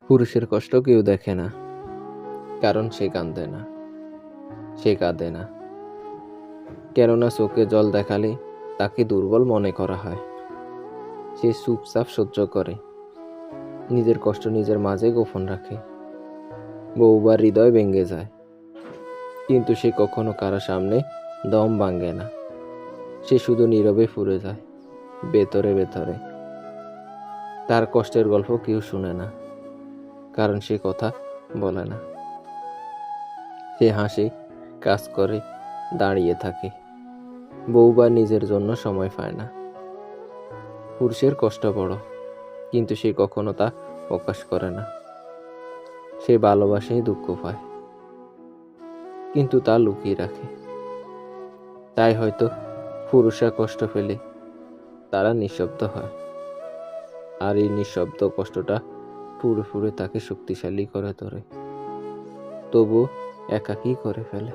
পুরুষের কষ্ট কেউ দেখে না, কারণ সে কাঁদে না, সে কাঁদে না। কেননা চোখে জল দেখালে তাকে দুর্বল মনে করা হয়। সে চুপচাপ সহ্য করে, নিজের কষ্ট নিজের মাঝে গোপন রাখে। বহুবার হৃদয় ভেঙে যায়, কিন্তু সে কখনো কারো সামনে দম ভাঙে না। সে শুধু নীরবে ফুরে যায়, ভেতরে ভেতরে। তার কষ্টের গল্প কেউ শুনে না, কারণ সে কথা বলে না। সে হাসে, কাজ করে, দাঁড়িয়ে থাকে, বহুবার নিজের জন্য সময় পায় না। পুরুষের কষ্ট বড়, কিন্তু সে কখনো তা প্রকাশ করে না। সে ভালোবাসেই দুঃখ পায়, কিন্তু তা লুকিয়ে রাখে। তাই হয়তো পুরুষরা কষ্ট পেলে তারা নিঃশব্দ হয়, আর এই নিঃশব্দ কষ্টটা পুরোপুরি তাকে শক্তিশালী করে তোলে, তবুও একাকী করে ফেলে।